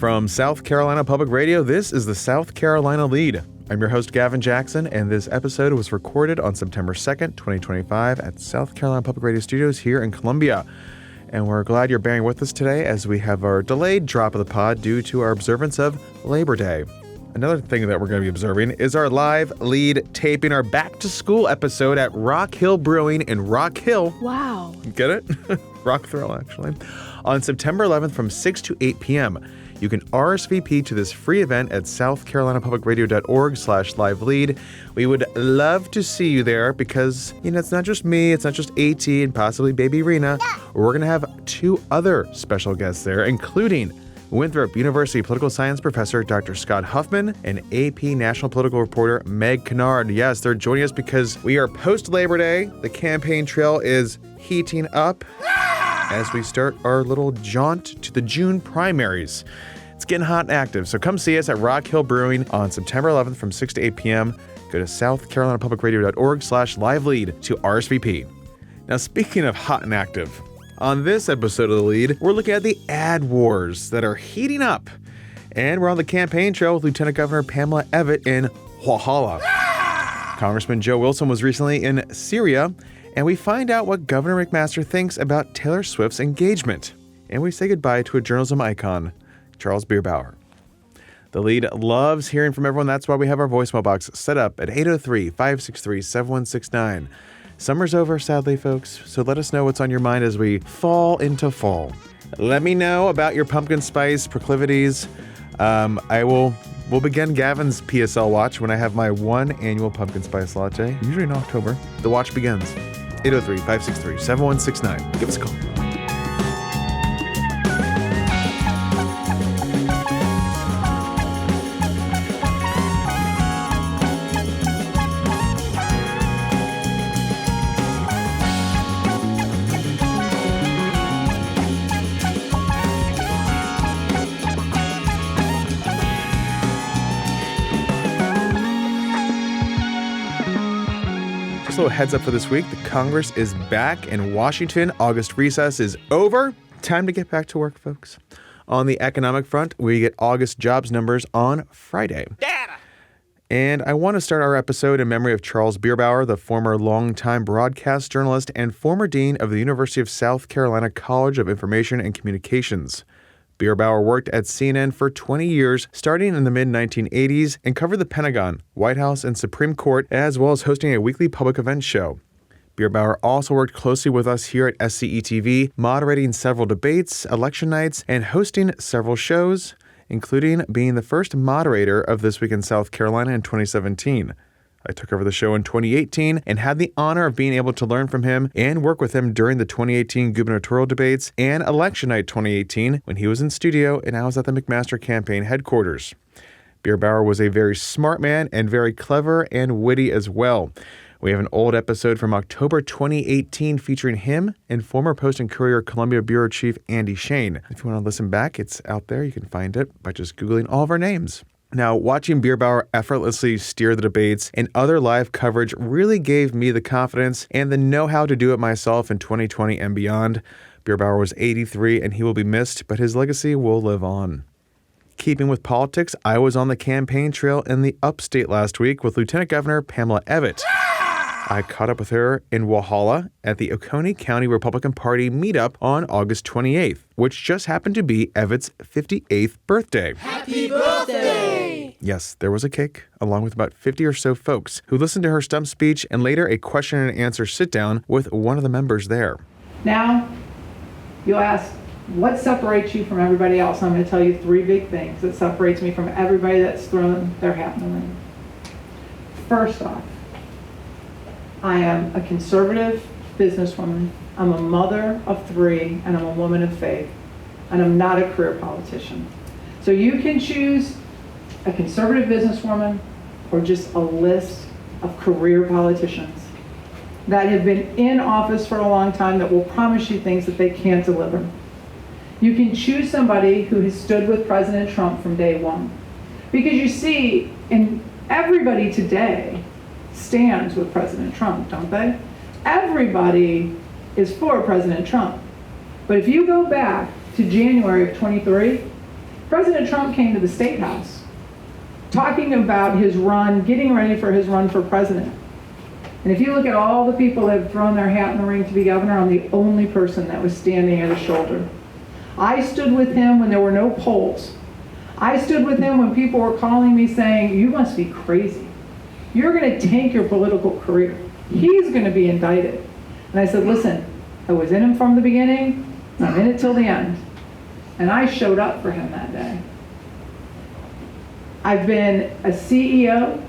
From South Carolina Public Radio, this is the South Carolina Lede. I'm your host, Gavin Jackson, and this episode was recorded on September 2nd, 2025 at South Carolina Public Radio Studios here in Columbia. And we're glad you're bearing with us today as we have our delayed drop of the pod due to our observance of Labor Day. Another thing that we're going to be observing is our live lead taping our back-to-school episode at Rock Hill Brewing in Rock Hill. Wow. Get it? Rock Thrill, actually. On September 11th from 6 to 8 p.m. You can RSVP to this free event at southcarolinapublicradio.org/live-lead. We would love to see you there because, it's not just me, it's not just AT and possibly baby Rena. We're going to have two other special guests there, including Winthrop University Political Science Professor Dr. Scott Huffman and AP National Political Reporter Meg Kennard. Yes, they're joining us because we are post-Labor Day. The campaign trail is heating up as we start our little jaunt to the June primaries. It's getting hot and active, so come see us at Rock Hill Brewing on September 11th from 6 to 8 p.m. Go to southcarolinapublicradio.org/live-lead to RSVP. Now, speaking of hot and active, on this episode of The Lead, we're looking at the ad wars that are heating up. And we're on the campaign trail with Lieutenant Governor Pam Evette in Walhalla. Congressman Joe Wilson was recently in Syria, and we find out what Governor McMaster thinks about Taylor Swift's engagement. And we say goodbye to a journalism icon, Charles Bierbauer. The Lead loves hearing from everyone. That's why we have our voicemail box set up at 803-563-7169. Summer's over, sadly, folks, so let us know what's on your mind as we fall into fall. Let me know about your pumpkin spice proclivities. We'll begin Gavin's PSL watch when I have my one annual pumpkin spice latte, usually in October. The watch begins. 803-563-7169. Give us a call. A little heads up for this week. The Congress is back in Washington. August recess is over. Time to get back to work, folks. On the economic front, we get August jobs numbers on Friday. Data! And I want to start our episode in memory of Charles Bierbauer, the former longtime broadcast journalist and former dean of the University of South Carolina College of Information and Communications. Bierbauer worked at CNN for 20 years, starting in the mid-1980s, and covered the Pentagon, White House, and Supreme Court, as well as hosting a weekly public events show. Bierbauer also worked closely with us here at SCE-TV, moderating several debates, election nights, and hosting several shows, including being the first moderator of This Week in South Carolina in 2017. I took over the show in 2018 and had the honor of being able to learn from him and work with him during the 2018 gubernatorial debates and election night 2018 when he was in studio and I was at the McMaster campaign headquarters. Bierbauer was a very smart man and very clever and witty as well. We have an old episode from October 2018 featuring him and former Post and Courier Columbia Bureau Chief Andy Shane. If you want to listen back, it's out there. You can find it by just Googling all of our names. Now, watching Bierbauer effortlessly steer the debates and other live coverage really gave me the confidence and the know-how to do it myself in 2020 and beyond. Bierbauer was 83 and he will be missed, but his legacy will live on. Keeping with politics, I was on the campaign trail in the upstate last week with Lieutenant Governor Pam Evette. I caught up with her in Walhalla at the Oconee County Republican Party meetup on August 28th, which just happened to be Evette's 58th birthday. Happy birthday! Yes, there was a cake, along with about 50 or so folks who listened to her stump speech and later a question and answer sit-down with one of the members there. Now, you'll ask, what separates you from everybody else? I'm going to tell you three big things that separates me from everybody that's thrown their hat in the ring. First off, I am a conservative businesswoman, I'm a mother of three, and I'm a woman of faith, and I'm not a career politician. So you can choose a conservative businesswoman or just a list of career politicians that have been in office for a long time that will promise you things that they can't deliver. You can choose somebody who has stood with President Trump from day one. Because you see, in everybody today stands with President Trump, don't they? Everybody is for President Trump. But if you go back to January of 23, President Trump came to the State House talking about his run, getting ready for his run for president. And if you look at all the people that have thrown their hat in the ring to be governor, I'm the only person that was standing at his shoulder. I stood with him when there were no polls. I stood with him when people were calling me saying, you must be crazy. You're going to tank your political career. He's going to be indicted. And I said, listen, I was in him from the beginning. I'm in it till the end. And I showed up for him that day. I've been a CEO.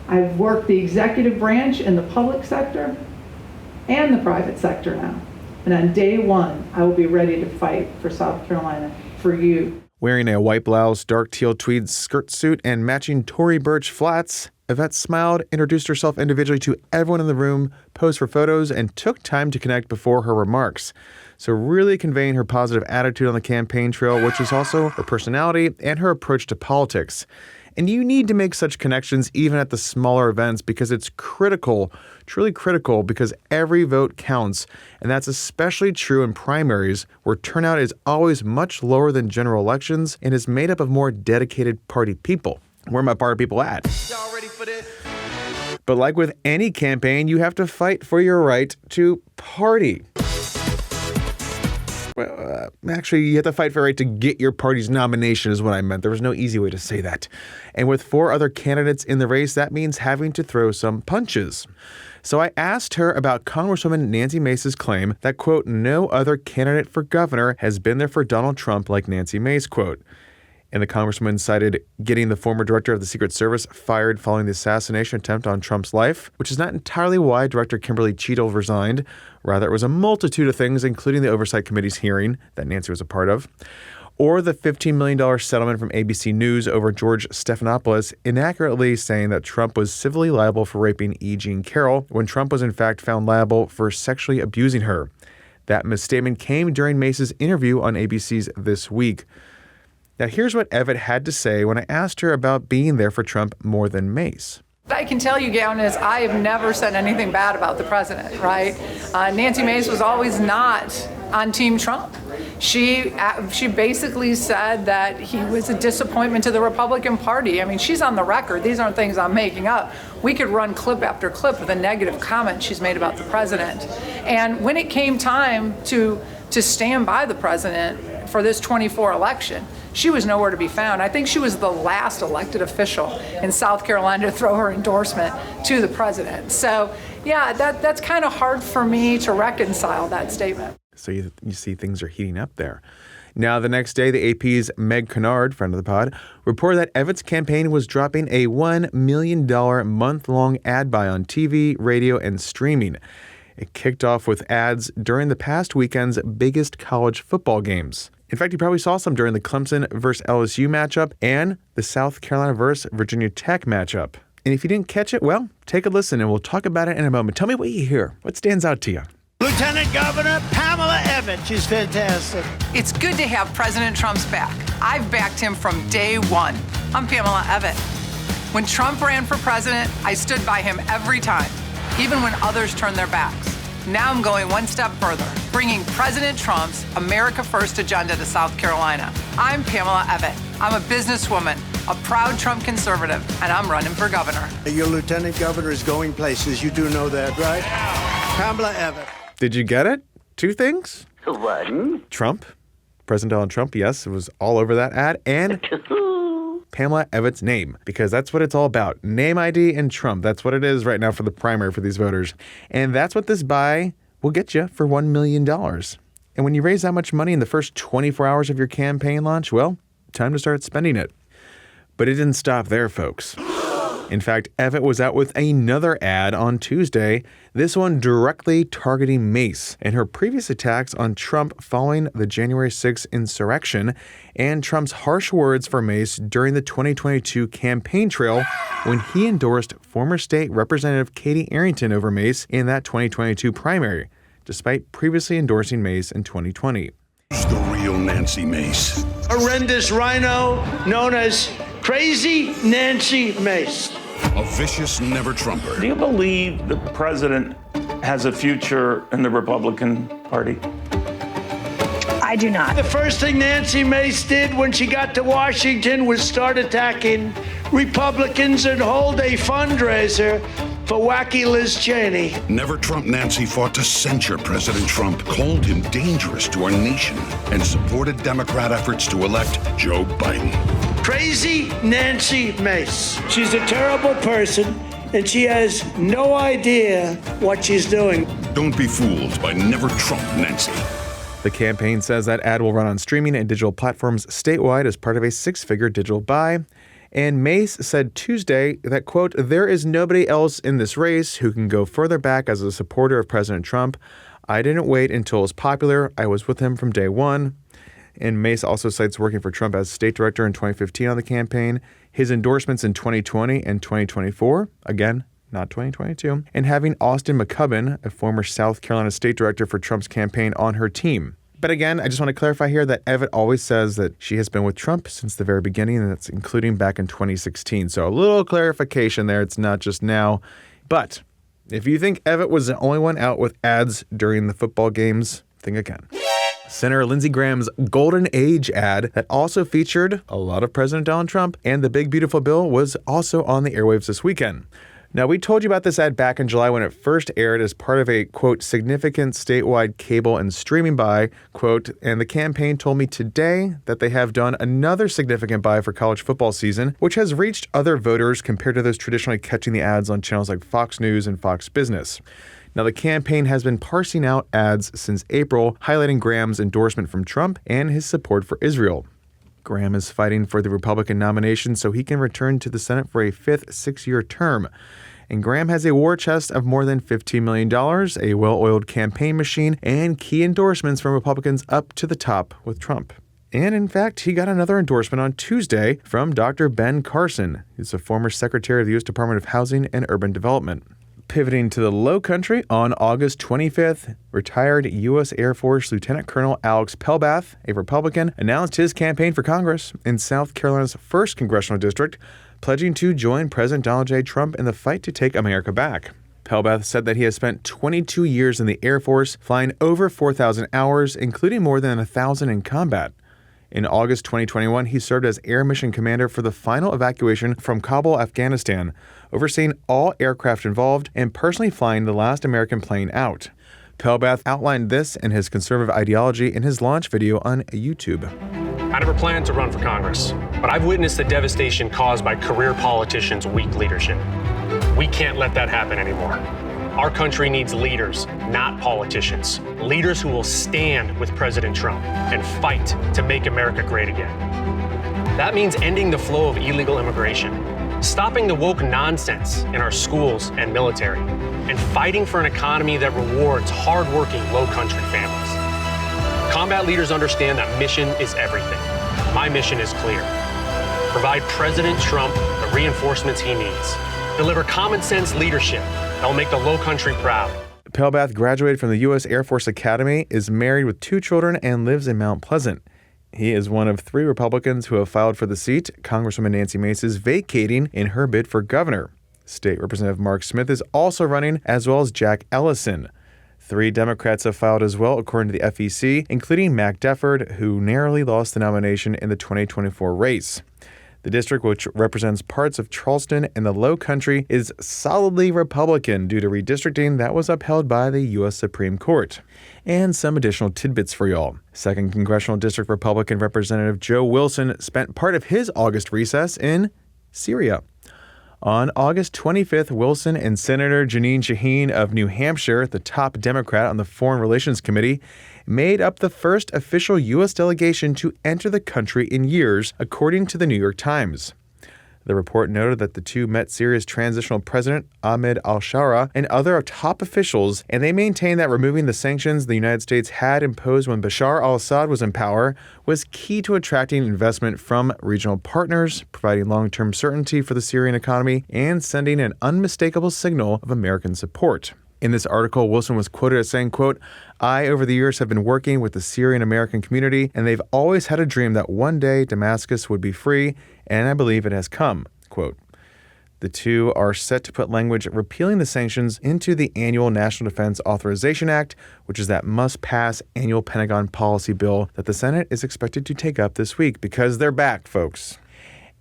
I've worked the executive branch in the public sector and the private sector now. And on day one, I will be ready to fight for South Carolina, for you. Wearing a white blouse, dark teal tweed skirt suit, and matching Tory Burch flats, Evette smiled, introduced herself individually to everyone in the room, posed for photos, and took time to connect before her remarks. So really conveying her positive attitude on the campaign trail, which is also her personality and her approach to politics. And you need to make such connections even at the smaller events because it's critical, truly critical, because every vote counts. And that's especially true in primaries where turnout is always much lower than general elections and is made up of more dedicated party people. Where are my party people at? Y'all ready for this? But like with any campaign, you have to fight for your right to party. Well, actually, you have to fight for the right to get your party's nomination is what I meant. There was no easy way to say that. And with 4 other candidates in the race, that means having to throw some punches. So I asked her about Congresswoman Nancy Mace's claim that, quote, no other candidate for governor has been there for Donald Trump like Nancy Mace, quote. And the Congresswoman cited getting the former director of the Secret Service fired following the assassination attempt on Trump's life, which is not entirely why Director Kimberly Cheadle resigned. Rather, it was a multitude of things, including the Oversight Committee's hearing that Nancy was a part of, or the $15 million settlement from ABC News over George Stephanopoulos, inaccurately saying that Trump was civilly liable for raping E. Jean Carroll when Trump was in fact found liable for sexually abusing her. That misstatement came during Mace's interview on ABC's This Week. Now, here's what Evette had to say when I asked her about being there for Trump more than Mace. What I can tell you, Gavin, is I have never said anything bad about the president, right? Nancy Mace was always not on Team Trump. She basically said that he was a disappointment to the Republican Party. I mean, she's on the record. These aren't things I'm making up. We could run clip after clip of the negative comments she's made about the president. And when it came time to stand by the president for this 24 election, she was nowhere to be found. I think she was the last elected official in South Carolina to throw her endorsement to the president. So, yeah, that's kind of hard for me to reconcile that statement. So you see things are heating up there. Now, the next day, the AP's Meg Kennard, friend of the pod, reported that Evette's campaign was dropping a $1 million month-long ad buy on TV, radio, and streaming. It kicked off with ads during the past weekend's biggest college football games. In fact, you probably saw some during the Clemson versus LSU matchup and the South Carolina versus Virginia Tech matchup. And if you didn't catch it, well, take a listen and we'll talk about it in a moment. Tell me what you hear. What stands out to you? Lieutenant Governor Pamela Evette. She's fantastic. It's good to have President Trump's back. I've backed him from day one. I'm Pamela Evette. When Trump ran for president, I stood by him every time, even when others turned their backs. Now I'm going one step further, bringing President Trump's America First agenda to South Carolina. I'm Pamela Evette. I'm a businesswoman, a proud Trump conservative, and I'm running for governor. Your lieutenant governor is going places. You do know that, right? Pamela Evette. Did you get it? 2 things? One. Trump. President Donald Trump, yes, it was all over that ad. And Pamela Evette's name, because that's what it's all about. Name ID and Trump. That's what it is right now for the primary for these voters. And that's what this buy will get you for $1 million. And when you raise that much money in the first 24 hours of your campaign launch, well, time to start spending it. But it didn't stop there, folks. In fact, Evette was out with another ad on Tuesday, this one directly targeting Mace and her previous attacks on Trump following the January 6th insurrection and Trump's harsh words for Mace during the 2022 campaign trail when he endorsed former state representative Katie Arrington over Mace in that 2022 primary, despite previously endorsing Mace in 2020. Who's the real Nancy Mace? Horrendous rhino known as Crazy Nancy Mace. A vicious never-Trumper. Do you believe the president has a future in the Republican Party? I I do not. The first thing Nancy Mace did when she got to Washington was start attacking Republicans and hold a fundraiser for wacky Liz Cheney. Never Trump Nancy fought to censure President Trump, called him dangerous to our nation, and supported Democrat efforts to elect Joe Biden. Crazy Nancy Mace. She's a terrible person, and she has no idea what she's doing. Don't be fooled by Never Trump Nancy. The campaign says that ad will run on streaming and digital platforms statewide as part of a six-figure digital buy. And Mace said Tuesday that, quote, there is nobody else in this race who can go further back as a supporter of President Trump. I didn't wait until it was popular. I was with him from day one. And Mace also cites working for Trump as state director in 2015 on the campaign, his endorsements in 2020 and 2024, again, not 2022, and having Austin McCubbin, a former South Carolina state director for Trump's campaign, on her team. But again, I just want to clarify here that Evette always says that she has been with Trump since the very beginning, and that's including back in 2016. So a little clarification there. It's not just now. But if you think Evette was the only one out with ads during the football games, think again. Senator Lindsey Graham's Golden Age ad that also featured a lot of President Donald Trump and the Big Beautiful Bill was also on the airwaves this weekend. Now, we told you about this ad back in July when it first aired as part of a, quote, significant statewide cable and streaming buy, quote, and the campaign told me today that they have done another significant buy for college football season, which has reached other voters compared to those traditionally catching the ads on channels like Fox News and Fox Business. Now, the campaign has been parsing out ads since April, highlighting Graham's endorsement from Trump and his support for Israel. Graham is fighting for the Republican nomination so he can return to the Senate for a fifth six-year term. And Graham has a war chest of more than $15 million, a well-oiled campaign machine, and key endorsements from Republicans up to the top with Trump. And in fact, he got another endorsement on Tuesday from Dr. Ben Carson, who's a former secretary of the U.S. Department of Housing and Urban Development. Pivoting to the Low Country, on August 25th, retired U.S. Air Force Lieutenant Colonel Alex Pelbath, a Republican, announced his campaign for Congress in South Carolina's 1st Congressional District, pledging to join President Donald J. Trump in the fight to take America back. Pelbath said that he has spent 22 years in the Air Force, flying over 4,000 hours, including more than 1,000 in combat. In August 2021, he served as Air Mission Commander for the final evacuation from Kabul, Afghanistan, overseeing all aircraft involved and personally flying the last American plane out. Pelbath outlined this and his conservative ideology in his launch video on YouTube. I never planned to run for Congress, but I've witnessed the devastation caused by career politicians' weak leadership. We can't let that happen anymore. Our country needs leaders, not politicians. Leaders who will stand with President Trump and fight to make America great again. That means ending the flow of illegal immigration, stopping the woke nonsense in our schools and military, and fighting for an economy that rewards hardworking, low-country families. Combat leaders understand that mission is everything. My mission is clear. Provide President Trump the reinforcements he needs. Deliver common-sense leadership that will make the Low Country proud. Pelbath graduated from the U.S. Air Force Academy, is married with 2 children, and lives in Mount Pleasant. He is one of 3 Republicans who have filed for the seat. Congresswoman Nancy Mace is vacating in her bid for governor. State Representative Mark Smith is also running, as well as Jack Ellison. 3 Democrats have filed as well, according to the FEC, including Mac Defford, who narrowly lost the nomination in the 2024 race. The district, which represents parts of Charleston and the Low Country, is solidly Republican due to redistricting that was upheld by the U.S. Supreme Court. And some additional tidbits for y'all. 2nd Congressional District Republican Representative Joe Wilson spent part of his August recess in Syria. On August 25th, Wilson and Senator Jeanine Shaheen of New Hampshire, the top Democrat on the Foreign Relations Committee, made up the first official U.S. delegation to enter the country in years, according to the New York Times. The report noted that the two met Syria's transitional president, Ahmed al-Shara, and other top officials, and they maintained that removing the sanctions the United States had imposed when Bashar al-Assad was in power was key to attracting investment from regional partners, providing long-term certainty for the Syrian economy, and sending an unmistakable signal of American support. In this article, Wilson was quoted as saying, quote, "I, over the years, have been working with the Syrian American community, and they've always had a dream that one day Damascus would be free, and I believe it has come," quote. The two are set to put language repealing the sanctions into the annual National Defense Authorization Act, which is that must-pass annual Pentagon policy bill that the Senate is expected to take up this week because they're back, folks.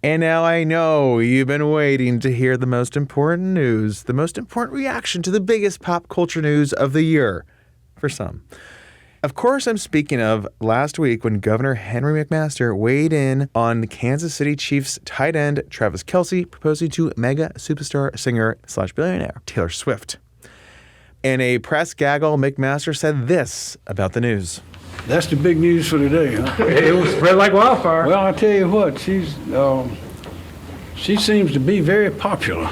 And now I know you've been waiting to hear the most important news, the most important reaction to the biggest pop culture news of the year, for some. Of course, I'm speaking of last week when Governor Henry McMaster weighed in on Kansas City Chiefs tight end Travis Kelce proposing to mega superstar singer/billionaire Taylor Swift. In a press gaggle, McMaster said this about the news. That's the big news for today, huh? It was spread like wildfire. Well, I tell you what, she seems to be very popular.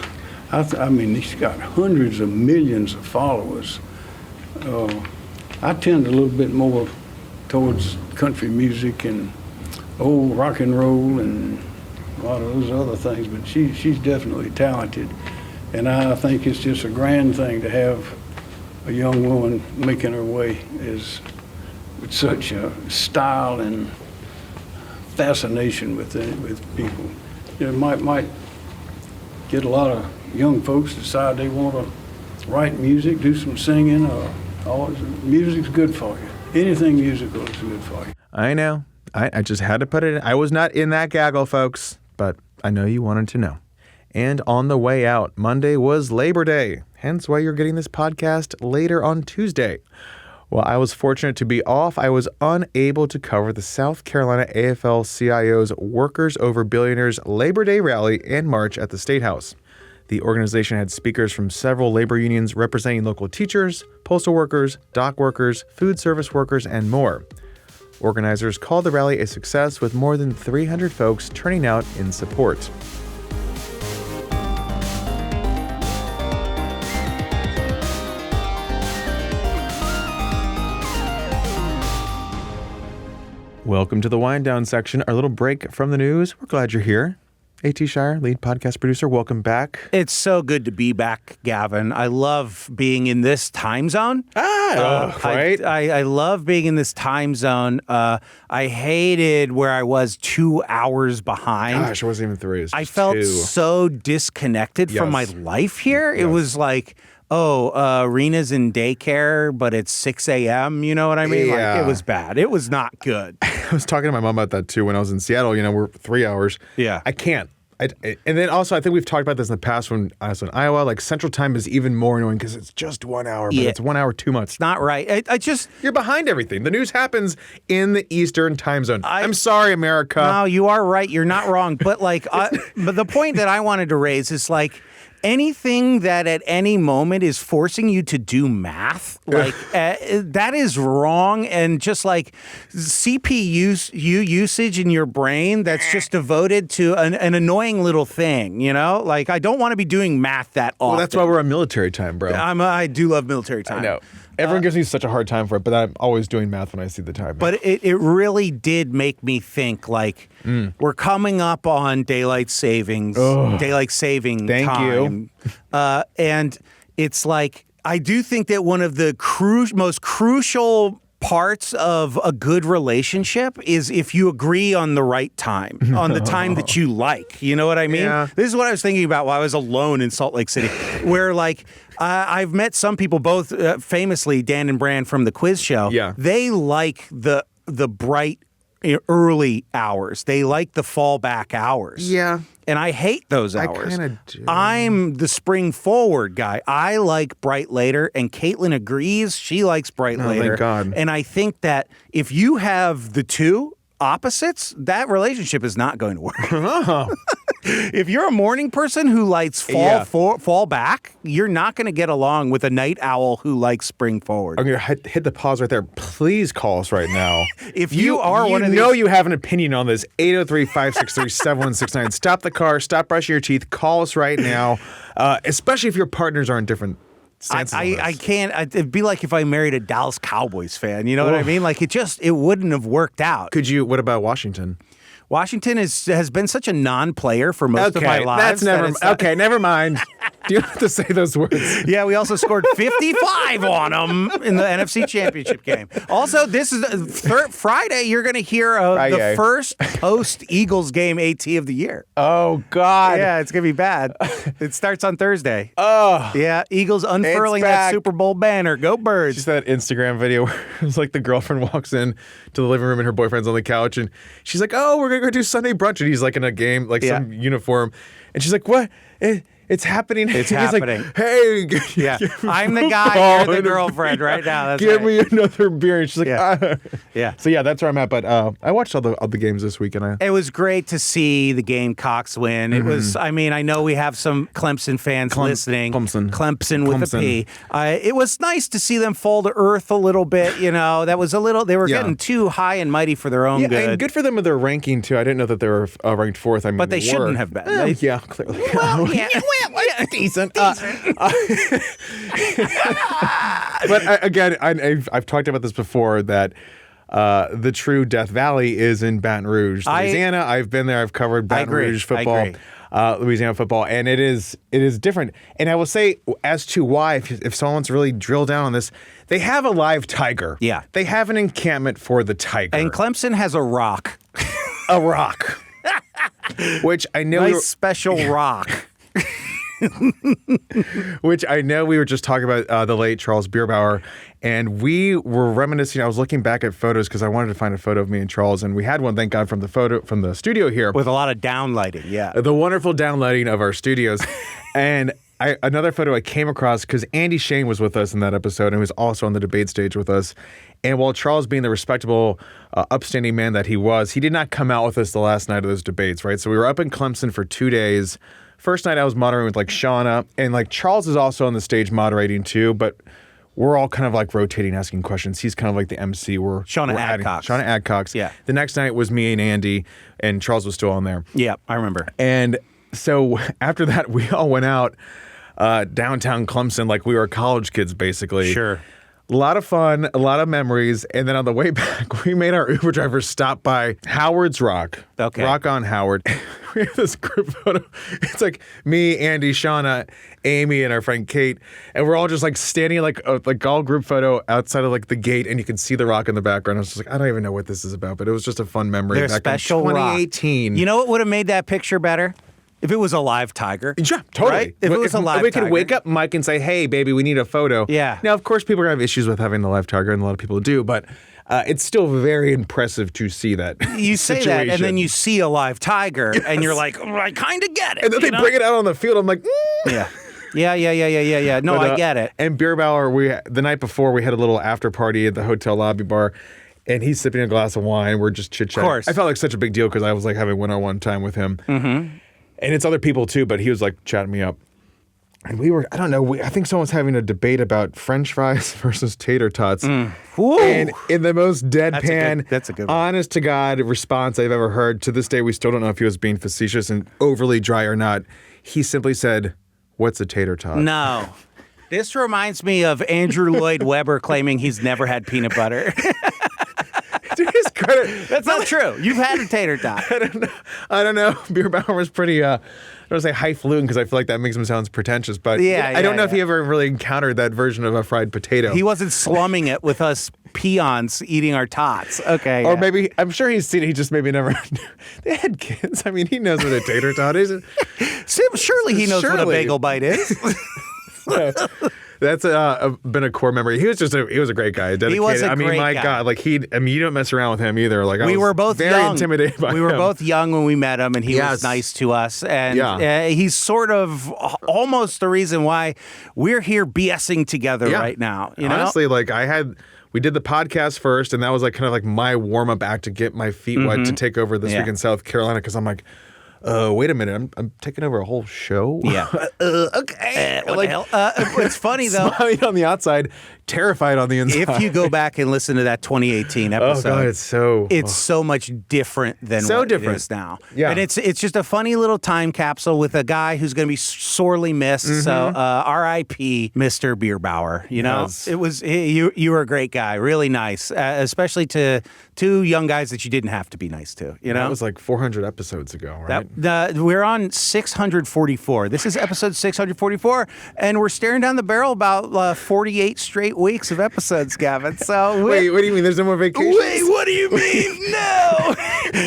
I mean, she's got hundreds of millions of followers. I tend a little bit more towards country music and old rock and roll and a lot of those other things, but she's definitely talented. And I think it's just a grand thing to have a young woman making her way with such a style and fascination with people. It might get a lot of young folks decide they want to write music, do some singing, or music's good for you. Anything musical is good for you. I know. I just had to put it in. I was not in that gaggle, folks, but I know you wanted to know. And on the way out, Monday was Labor Day, hence why you're getting this podcast later on Tuesday. While I was fortunate to be off, I was unable to cover the South Carolina AFL-CIO's Workers Over Billionaires Labor Day rally and march at the State House. The organization had speakers from several labor unions representing local teachers, postal workers, dock workers, food service workers, and more. Organizers called the rally a success with more than 300 folks turning out in support. Welcome to the wind down section, our little break from the news. We're glad you're here. A.T. Shire, lead podcast producer, welcome back. It's so good to be back, Gavin. I love being in this time zone. Right? I love being in this time zone. I hated where I was 2 hours behind. Gosh, it wasn't even 3. I felt so disconnected from my life here. It was like, Rena's in daycare, but it's 6 a.m. You know what I mean? Yeah. Like, it was bad. It was not good. I was talking to my mom about that too when I was in Seattle. You know, we're 3 hours. Yeah. I can't. And then also, I think we've talked about this in the past when I was in Iowa. Like, Central Time is even more annoying because it's just 1 hour, but it's 1 hour too much. It's not right. You're behind everything. The news happens in the Eastern Time Zone. I'm sorry, America. No, you are right. You're not wrong. But but the point that I wanted to raise is like, anything that at any moment is forcing you to do math, like that is wrong. And just like CPU usage in your brain that's just devoted to an annoying little thing, you know? Like, I don't want to be doing math that often. Well, that's why we're on military time, bro. I do love military time. I know. Everyone gives me such a hard time for it, but I'm always doing math when I see the time. But it really did make me think, like, we're coming up on daylight saving time. Thank you. And it's like, I do think that one of the most crucial parts of a good relationship is if you agree on the right time, on the time that you like. You know what I mean? Yeah. This is what I was thinking about while I was alone in Salt Lake City, where like I've met some people, both famously Dan and Bran from the quiz show. Yeah. They like the bright early hours. They like the fallback hours. Yeah. And I hate those hours. I kind of do. I'm the spring forward guy. I like bright later, and Caitlin agrees. She likes bright later. Thank God. And I think that if you have the two opposites, that relationship is not going to work. If you're a morning person who likes fall back, you're not going to get along with a night owl who likes spring forward. I'm going to hit the pause right there. Please call us right now. If you are one of these... You know you have an opinion on this. 803-563-7169. Stop the car. Stop brushing your teeth. Call us right now. Especially if your partners are in different stances on this. I can't... It'd be like if I married a Dallas Cowboys fan. You know what I mean? Like, it wouldn't have worked out. Could you... What about Washington? Washington has been such a non-player for most of my lives. Okay, never mind. Do you have to say those words? Yeah, we also scored 55 on them in the NFC Championship game. Also, this is Friday. You're going to hear the first post-Eagles game AT of the year. Oh, God. Yeah, it's going to be bad. It starts on Thursday. Oh. Yeah, Eagles unfurling that Super Bowl banner. Go Birds. She's that Instagram video where it's like the girlfriend walks in to the living room and her boyfriend's on the couch and she's like, oh, we're going to go do Sunday brunch. And he's like in a game, like some uniform. And she's like, what? It's happening. It's He's happening. Like, hey, yeah, I'm the guy. You're the girlfriend right now. That's give right. me another beer. And she's like, yeah. So yeah, that's where I'm at. But I watched all the games this week, and it was great to see the Gamecocks win. It was. I mean, I know we have some Clemson fans listening. Clemson with a P. It was nice to see them fall to earth a little bit. You know, that was a little. They were getting too high and mighty for their own good. And good for them with their ranking too. I didn't know that they were ranked fourth. I mean, but they shouldn't have been. Clearly. Well, yeah. Decent. But again, I've talked about this before that the true Death Valley is in Baton Rouge, Louisiana. I've been there. I've covered Baton Rouge football, Louisiana football, and it is different. And I will say, as to why, if someone wants to really drill down on this, they have a live tiger. Yeah, they have an encampment for the tiger, and Clemson has a rock, which I know special rock. Which I know we were just talking about the late Charles Bierbauer, and we were reminiscing. I was looking back at photos because I wanted to find a photo of me and Charles, and we had one, thank God, from the studio here with a lot of downlighting. Yeah, the wonderful downlighting of our studios, and another photo I came across because Andy Shane was with us in that episode, and he was also on the debate stage with us. And while Charles, being the respectable, upstanding man that he was, he did not come out with us the last night of those debates. Right, so we were up in Clemson for 2 days. First night I was moderating with like Shauna, and like Charles is also on the stage moderating too, but we're all kind of like rotating, asking questions. He's kind of like the MC. Shauna Adcox. Yeah. The next night was me and Andy, and Charles was still on there. Yeah, I remember. And so after that, we all went out downtown Clemson like we were college kids, basically. Sure. A lot of fun, a lot of memories. And then on the way back, we made our Uber driver stop by Howard's Rock. Okay. Rock on Howard. We have this group photo. It's like me, Andy, Shauna, Amy, and our friend Kate. And we're all just like standing like all group photo outside of like the gate. And you can see the rock in the background. I was just like, I don't even know what this is about. But it was just a fun memory. Their back special in 2018. Rock. You know what would have made that picture better? If it was a live tiger. Yeah, totally. Right? If it was a live tiger. We tiger. could wake up Mike and say, hey, baby, we need a photo. Yeah. Now, of course, people are going to have issues with having the live tiger, and a lot of people do, but it's still very impressive to see that You say situation. that, and then you see a live tiger, and you're like, oh, I kind of get it. And then they bring it out on the field. I'm like, Yeah. No, I get it. And Bierbauer, the night before, we had a little after party at the hotel lobby bar, and he's sipping a glass of wine. We're just chit-chatting. Of course. I felt like such a big deal because I was like having one-on-one time with him. Mm-hmm. And it's other people too, but he was like chatting me up. And we were, I don't know, I think someone's having a debate about French fries versus tater tots. And in the most deadpan, that's a good one. honest to God response I've ever heard, to this day we still don't know if he was being facetious and overly dry or not. He simply said, "What's a tater tot?" No. This reminds me of Andrew Lloyd Webber claiming he's never had peanut butter. To his credit, that's not true. You've had a tater tot. I don't know. Bierbauer was pretty, I don't want to say highfalutin because I feel like that makes him sound pretentious, but I don't know if he ever really encountered that version of a fried potato. He wasn't slumming it with us peons eating our tots. Okay. Or maybe, I'm sure he's seen it, he just maybe never knew. They had kids. I mean, he knows what a tater tot is. Surely he knows what a bagel bite is. That's been a core memory. He was a great guy. Dedicated. He was a great guy. God, like you don't mess around with him either. Like we were both very young. intimidated by him. We were both young when we met him, and he was nice to us. And he's sort of almost the reason why we're here BSing together right now. You know? Honestly, like we did the podcast first, and that was like kind of like my warm up act to get my feet wet to take over this week in South Carolina because I'm like, wait a minute, I'm taking over a whole show? Yeah. Okay. What the hell? It's funny, though. Smiling on the outside, terrified on the inside. If you go back and listen to that 2018 episode, oh God, it's so much different than what it is now. Yeah. And it's just a funny little time capsule with a guy who's going to be sorely missed. So R.I.P. Mr. Bierbauer. You know, Yes. it was you were a great guy, really nice, especially to two young guys that you didn't have to be nice to. You know, That was like 400 episodes ago, right? We're on 644. This is episode 644, and we're staring down the barrel about 48 straight weeks of episodes, Gavin. So Wait, what do you mean? There's no more vacations? Wait, what do you mean? No.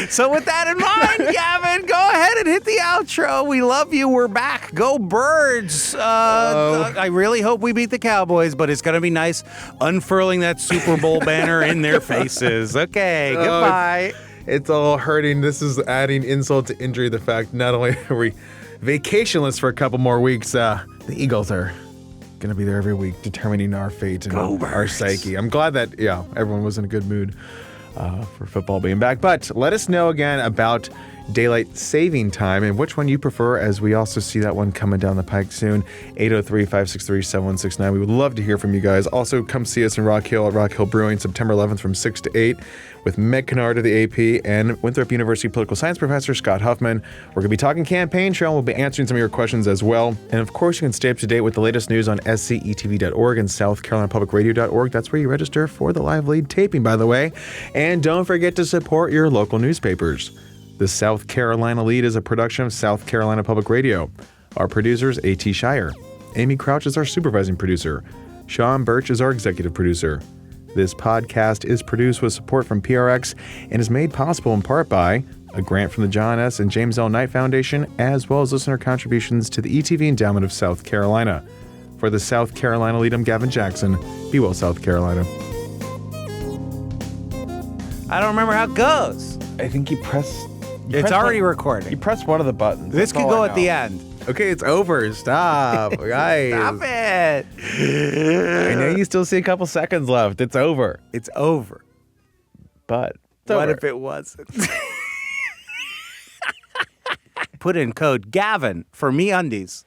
So with that in mind, Gavin, go ahead and hit the outro. We love you. We're back. Go Birds. I really hope we beat the Cowboys, but it's going to be nice unfurling that Super Bowl banner in their faces. Okay, goodbye. It's all hurting. This is adding insult to injury. The fact not only are we vacationless for a couple more weeks, the Eagles are going to be there every week determining our fate and our psyche. I'm glad that, everyone was in a good mood for football being back. But let us know again about daylight saving time and which one you prefer, as we also see that one coming down the pike soon. 803-563-7169. We would love to hear from you guys. Also, come see us in Rock Hill at Rock Hill Brewing September 11th from 6 to 8 with Meg Kennard of the AP and Winthrop University political science professor Scott Huffman. We're going to be talking campaign trail. We'll be answering some of your questions as well. And of course, you can stay up to date with the latest news on scetv.org and southcarolinapublicradio.org. That's where you register for the live lead taping, by the way. And don't forget to support your local newspapers. The South Carolina Lead is a production of South Carolina Public Radio. Our producer is A.T. Shire. Amy Crouch is our supervising producer. Sean Birch is our executive producer. This podcast is produced with support from PRX and is made possible in part by a grant from the John S. and James L. Knight Foundation, as well as listener contributions to the ETV Endowment of South Carolina. For the South Carolina Lead, I'm Gavin Jackson. Be well, South Carolina. I don't remember how it goes. I think you press... It's already recording. You press one of the buttons. This could go at the end. Okay, it's over. Stop, guys. Stop it. I know you still see a couple seconds left. It's over. It's over. But what if it wasn't? Put in code GAVIN for MeUndies.